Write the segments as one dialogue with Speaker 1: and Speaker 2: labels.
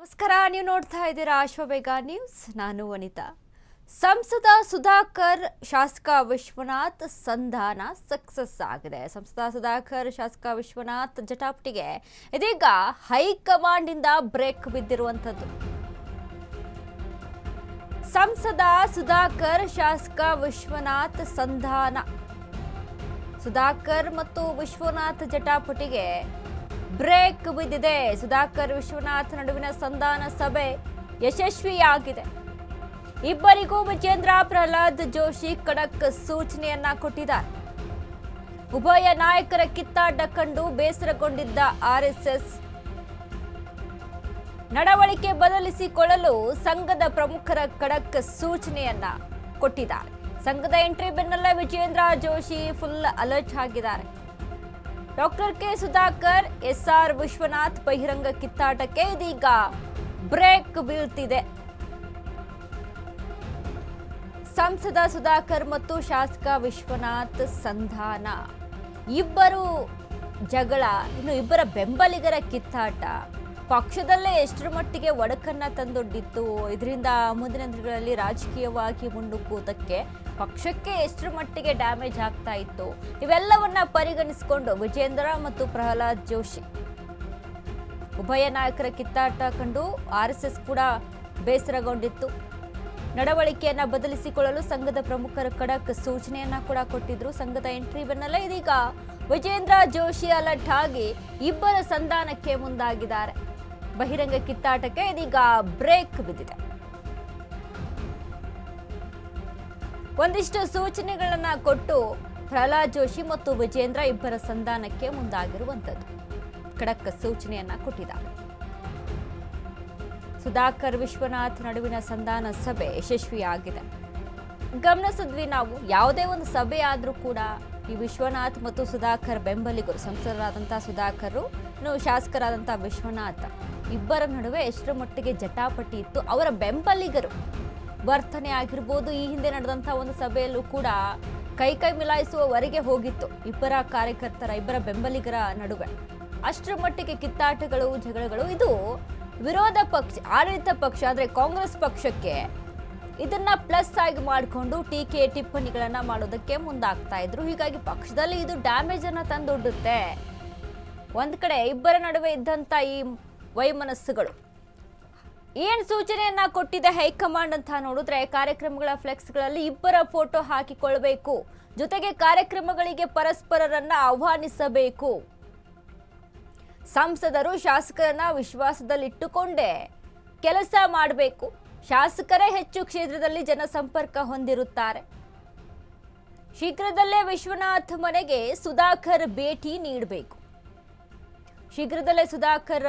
Speaker 1: ನಮಸ್ಕಾರ, ನೀವು ನೋಡ್ತಾ ಇದ್ದೀರಾ ಅಶ್ವಬೇಗ ನ್ಯೂಸ್. ನಾನು ವನಿತಾ. ಸಂಸದ ಸುಧಾಕರ್ ಶಾಸಕ ವಿಶ್ವನಾಥ್ ಸಂಧಾನ ಸಕ್ಸಸ್ ಆಗಿದೆ. ಸಂಸದ ಸುಧಾಕರ್ ಶಾಸಕ ವಿಶ್ವನಾಥ್ ಜಟಾಪಟಿಗೆ ಇದೀಗ ಹೈಕಮಾಂಡ್ ಇಂದ ಬ್ರೇಕ್ ಬಿದ್ದಿರುವಂತದ್ದು. ಸಂಸದ ಸುಧಾಕರ್ ಶಾಸಕ ವಿಶ್ವನಾಥ್ ಸಂಧಾನ, ಸುಧಾಕರ್ ಮತ್ತು ವಿಶ್ವನಾಥ್ ಜಟಾಪಟಿಗೆ ಬ್ರೇಕ್ ಬಿದ್ದಿದೆ. ಸುಧಾಕರ್ ವಿಶ್ವನಾಥ್ ನಡುವಿನ ಸಂಧಾನ ಸಭೆ ಯಶಸ್ವಿಯಾಗಿದೆ. ಇಬ್ಬರಿಗೂ ವಿಜೇಂದ್ರ ಪ್ರಹ್ಲಾದ್ ಜೋಶಿ ಖಡಕ್ ಸೂಚನೆಯನ್ನ ಕೊಟ್ಟಿದ್ದಾರೆ. ಉಭಯ ನಾಯಕರ ಕಿತ್ತಾಟ ಕಂಡು ಬೇಸರಗೊಂಡಿದ್ದ ಆರ್ಎಸ್ಎಸ್ ನಡವಳಿಕೆ ಬದಲಿಸಿಕೊಳ್ಳಲು ಸಂಘದ ಪ್ರಮುಖರ ಖಡಕ್ ಸೂಚನೆಯನ್ನ ಕೊಟ್ಟಿದ್ದಾರೆ. ಸಂಘದ ಎಂಟ್ರಿ ಬೆನ್ನಲ್ಲೇ ವಿಜೇಂದ್ರ ಜೋಶಿ ಫುಲ್ ಅಲರ್ಟ್ ಆಗಿದ್ದಾರೆ. Doctor K Sudhakar SR Vishwanath ಬಹಿರಂಗ ಕಿತ್ತಾಟಕ್ಕೆ ಇದೀಗ ಬ್ರೇಕ್ ಬೀಳ್ತಿದೆ. ಸಂಸದ ಸುಧಾಕರ್ ಮತ್ತು ಶಾಸಕ ವಿಶ್ವನಾಥ್ ಸಂಧಾನ, ಇಬ್ಬರು ಜಗಳ, ಇನ್ನು ಇಬ್ಬರ ಬೆಂಬಲಿಗರ ಕಿತ್ತಾಟ ಪಕ್ಷದಲ್ಲೇ ಎಷ್ಟರ ಮಟ್ಟಿಗೆ ಒಡಕನ್ನ ತಂದೊಡ್ಡಿತ್ತು. ಇದರಿಂದ ಮುಂದಿನ ದಿನಗಳಲ್ಲಿ ರಾಜಕೀಯವಾಗಿ ಮುನ್ನುಗ್ಗುವುದಕ್ಕೆ ಪಕ್ಷಕ್ಕೆ ಎಷ್ಟರ ಮಟ್ಟಿಗೆ ಡ್ಯಾಮೇಜ್ ಆಗ್ತಾ ಇತ್ತು, ಇವೆಲ್ಲವನ್ನ ಪರಿಗಣಿಸಿಕೊಂಡು ವಿಜೇಂದ್ರ ಮತ್ತು ಪ್ರಹ್ಲಾದ್ ಜೋಶಿ ಉಭಯ ನಾಯಕರ ಕಿತ್ತಾಟ ಕಂಡು ಆರ್ಎಸ್ಎಸ್ ಕೂಡ ಬೇಸರಗೊಂಡಿತ್ತು. ನಡವಳಿಕೆಯನ್ನ ಬದಲಿಸಿಕೊಳ್ಳಲು ಸಂಘದ ಪ್ರಮುಖರ ಖಡಕ್ ಸೂಚನೆಯನ್ನ ಕೂಡ ಕೊಟ್ಟಿದ್ರು. ಸಂಘದ ಎಂಟ್ರಿ ಬೆನ್ನಲ್ಲೇ ಇದೀಗ ವಿಜೇಂದ್ರ ಜೋಶಿ ಅಲರ್ಟ್ ಆಗಿ ಇಬ್ಬರ ಸಂಧಾನಕ್ಕೆ ಮುಂದಾಗಿದ್ದಾರೆ. ಬಹಿರಂಗ ಕಿತ್ತಾಟಕ್ಕೆ ಇದೀಗ ಬ್ರೇಕ್ ಬಿದ್ದಿದೆ. ಒಂದಿಷ್ಟು ಸೂಚನೆಗಳನ್ನ ಕೊಟ್ಟು ಪ್ರಹ್ಲಾದ್ ಜೋಶಿ ಮತ್ತು ವಿಜೇಂದ್ರ ಇಬ್ಬರ ಸಂಧಾನಕ್ಕೆ ಮುಂದಾಗಿರುವಂತದ್ದು. ಖಡಕ್ ಸೂಚನೆಯನ್ನ ಕೊಟ್ಟಿದ್ದಾರೆ. ಸುಧಾಕರ್ ವಿಶ್ವನಾಥ್ ನಡುವಿನ ಸಂಧಾನ ಸಭೆ ಯಶಸ್ವಿಯಾಗಿದೆ. ಗಮನಿಸಿದ್ವಿ ನಾವು, ಯಾವುದೇ ಒಂದು ಸಭೆ ಆದ್ರೂ ಕೂಡ ಈ ವಿಶ್ವನಾಥ್ ಮತ್ತು ಸುಧಾಕರ್ ಬೆಂಬಲಿಗರು, ಸಂಸದರಾದಂತಹ ಸುಧಾಕರ್ ಇನ್ನು ಶಾಸಕರಾದಂತಹ ವಿಶ್ವನಾಥ್ ಇಬ್ಬರ ನಡುವೆ ಎಷ್ಟರ ಮಟ್ಟಿಗೆ ಜಟಾಪಟಿ ಇತ್ತು. ಅವರ ಬೆಂಬಲಿಗರು ವರ್ತನೆ ಆಗಿರ್ಬೋದು, ಈ ಹಿಂದೆ ನಡೆದಂತಹ ಒಂದು ಸಭೆಯಲ್ಲೂ ಕೂಡ ಕೈ ಮಿಲಾಯಿಸುವವರೆಗೆ ಹೋಗಿತ್ತು ಇಬ್ಬರ ಕಾರ್ಯಕರ್ತರ, ಇಬ್ಬರ ಬೆಂಬಲಿಗರ ನಡುವೆ. ಅಷ್ಟರ ಮಟ್ಟಿಗೆ ಕಿತ್ತಾಟಗಳು, ಜಗಳಗಳು. ಇದು ವಿರೋಧ ಪಕ್ಷ, ಆಡಳಿತ ಪಕ್ಷ ಅಂದ್ರೆ ಕಾಂಗ್ರೆಸ್ ಪಕ್ಷಕ್ಕೆ ಇದನ್ನ ಪ್ಲಸ್ ಆಗಿ ಮಾಡಿಕೊಂಡು ಟೀಕೆ ಟಿಪ್ಪಣಿಗಳನ್ನ ಮಾಡೋದಕ್ಕೆ ಮುಂದಾಗ್ತಾ ಇದ್ರು. ಹೀಗಾಗಿ ಪಕ್ಷದಲ್ಲಿ ಇದು ಡ್ಯಾಮೇಜ್ ಅನ್ನ ತಂದೊಡ್ಡುತ್ತೆ. ಒಂದ್ ಕಡೆ ಇಬ್ಬರ ನಡುವೆ ಇದ್ದಂತ ಈ ವೈಮನಸ್ಸುಗಳು ಏನ್ ಸೂಚನೆಯನ್ನ ಕೊಟ್ಟಿದೆ ಹೈಕಮಾಂಡ್ ಅಂತ ನೋಡಿದ್ರೆ, ಕಾರ್ಯಕ್ರಮಗಳ ಫ್ಲೆಕ್ಸ್ಗಳಲ್ಲಿ ಇಬ್ಬರ ಫೋಟೋ ಹಾಕಿಕೊಳ್ಬೇಕು, ಜೊತೆಗೆ ಕಾರ್ಯಕ್ರಮಗಳಿಗೆ ಪರಸ್ಪರರನ್ನ ಆಹ್ವಾನಿಸಬೇಕು. ಸಂಸದರು ಶಾಸಕರನ್ನ ವಿಶ್ವಾಸದಲ್ಲಿಟ್ಟುಕೊಂಡೇ ಕೆಲಸ ಮಾಡಬೇಕು. ಶಾಸಕರೇ ಹೆಚ್ಚು ಕ್ಷೇತ್ರದಲ್ಲಿ ಜನಸಂಪರ್ಕ ಹೊಂದಿರುತ್ತಾರೆ. ಶೀಘ್ರದಲ್ಲೇ ವಿಶ್ವನಾಥ್ ಮನೆಗೆ ಸುಧಾಕರ್ ಭೇಟಿ ನೀಡಬೇಕು. ಶೀಘ್ರದಲ್ಲೇ ಸುಧಾಕರ್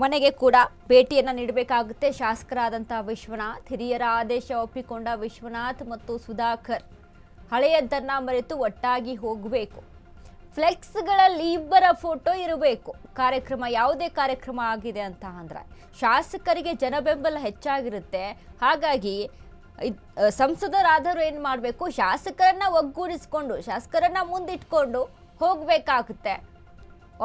Speaker 1: ಮನೆಗೆ ಕೂಡ ಭೇಟಿಯನ್ನ ನೀಡಬೇಕಾಗುತ್ತೆ ಶಾಸಕರಾದಂತಹ ವಿಶ್ವನಾಥ್. ಹಿರಿಯರ ಆದೇಶ ಒಪ್ಪಿಕೊಂಡ ವಿಶ್ವನಾಥ್ ಮತ್ತು ಸುಧಾಕರ್ ಹಳೆಯದನ್ನ ಮರೆತು ಒಟ್ಟಾಗಿ ಹೋಗಬೇಕು. ಫ್ಲೆಕ್ಸ್ಗಳಲ್ಲಿ ಇಬ್ಬರ ಫೋಟೋ ಇರಬೇಕು. ಕಾರ್ಯಕ್ರಮ ಯಾವುದೇ ಕಾರ್ಯಕ್ರಮ ಆಗಿದೆ ಅಂತ ಅಂದ್ರೆ ಶಾಸಕರಿಗೆ ಜನ ಬೆಂಬಲ ಹೆಚ್ಚಾಗಿರುತ್ತೆ. ಹಾಗಾಗಿ ಸಂಸದರಾದರೂ ಏನು ಮಾಡಬೇಕು, ಶಾಸಕರನ್ನ ಒಗ್ಗೂಡಿಸ್ಕೊಂಡು ಶಾಸಕರನ್ನ ಮುಂದಿಟ್ಕೊಂಡು ಹೋಗಬೇಕಾಗುತ್ತೆ.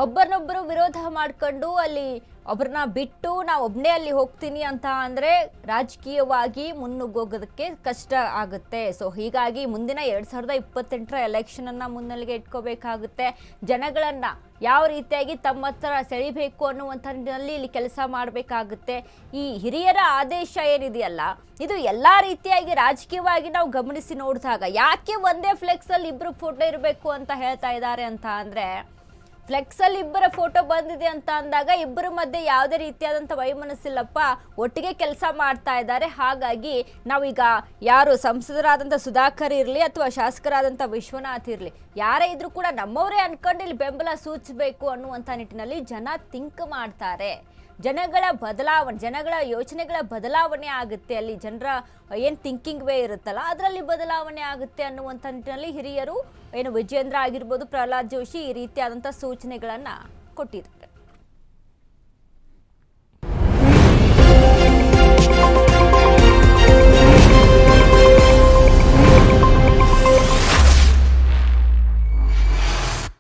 Speaker 1: ಒಬ್ಬರನ್ನೊಬ್ಬರು ವಿರೋಧ ಮಾಡ್ಕೊಂಡು ಅಲ್ಲಿ ಒಬ್ಬರನ್ನ ಬಿಟ್ಟು ನಾವು ಒಬ್ಬನೇ ಅಲ್ಲಿ ಹೋಗ್ತೀನಿ ಅಂತ ಅಂದರೆ ರಾಜಕೀಯವಾಗಿ ಮುನ್ನುಗ್ಗೋಗೋದಕ್ಕೆ ಕಷ್ಟ ಆಗುತ್ತೆ. ಸೊ ಹೀಗಾಗಿ ಮುಂದಿನ 2028ರ ಎಲೆಕ್ಷನನ್ನು ಮುನ್ನೆಲೆಗೆ ಇಟ್ಕೋಬೇಕಾಗುತ್ತೆ. ಜನಗಳನ್ನು ಯಾವ ರೀತಿಯಾಗಿ ತಮ್ಮ ಹತ್ರ ಸೆಳಿಬೇಕು ಅನ್ನುವಂಥ ನಿಟ್ಟಿನಲ್ಲಿ ಇಲ್ಲಿ ಕೆಲಸ ಮಾಡಬೇಕಾಗುತ್ತೆ. ಈ ಹಿರಿಯರ ಆದೇಶ ಏನಿದೆಯಲ್ಲ, ಇದು ಎಲ್ಲ ರೀತಿಯಾಗಿ ರಾಜಕೀಯವಾಗಿ ನಾವು ಗಮನಿಸಿ ನೋಡಿದಾಗ ಯಾಕೆ ಒಂದೇ ಫ್ಲೆಕ್ಸಲ್ಲಿ ಇಬ್ಬರು ಫೋಟೋ ಇರಬೇಕು ಅಂತ ಹೇಳ್ತಾ ಇದ್ದಾರೆ ಅಂತ ಅಂದರೆ, ಫ್ಲೆಕ್ಸಲ್ಲಿ ಇಬ್ಬರ ಫೋಟೋ ಬಂದಿದೆ ಅಂತ ಅಂದಾಗ ಇಬ್ಬರ ಮಧ್ಯೆ ಯಾವುದೇ ರೀತಿಯಾದಂಥ ವೈಮನಸ್ಸಿಲ್ಲಪ್ಪ, ಒಟ್ಟಿಗೆ ಕೆಲಸ ಮಾಡ್ತಾ ಇದ್ದಾರೆ. ಹಾಗಾಗಿ ನಾವೀಗ ಯಾರು ಸಂಸದರಾದಂಥ ಸುಧಾಕರ್ ಇರಲಿ ಅಥವಾ ಶಾಸಕರಾದಂಥ ವಿಶ್ವನಾಥ್ ಇರಲಿ, ಯಾರೇ ಇದ್ರೂ ಕೂಡ ನಮ್ಮವರೇ ಅನ್ಕೊಂಡು ಇಲ್ಲಿ ಬೆಂಬಲ ಸೂಚಿಸಬೇಕು ಅನ್ನುವಂಥ ನಿಟ್ಟಿನಲ್ಲಿ ಜನ ಥಿಂಕ್ ಮಾಡ್ತಾರೆ. ಜನಗಳ ಬದಲಾವಣೆ, ಜನಗಳ ಯೋಚನೆಗಳ ಬದಲಾವಣೆ ಆಗುತ್ತೆ. ಅಲ್ಲಿ ಜನರ ಏನು ಥಿಂಕಿಂಗ್ ವೇ ಇರುತ್ತಲ್ಲ ಅದರಲ್ಲಿ ಬದಲಾವಣೆ ಆಗುತ್ತೆ ಅನ್ನುವಂಥ ನಿಟ್ಟಿನಲ್ಲಿ ಹಿರಿಯರು, ಏನು ವಿಜೇಂದ್ರ ಆಗಿರ್ಬೋದು, ಪ್ರಹ್ಲಾದ್ ಜೋಶಿ ಈ ರೀತಿಯಾದಂಥ ಸೂಚನೆಗಳನ್ನು ಕೊಟ್ಟಿದ್ದಾರೆ.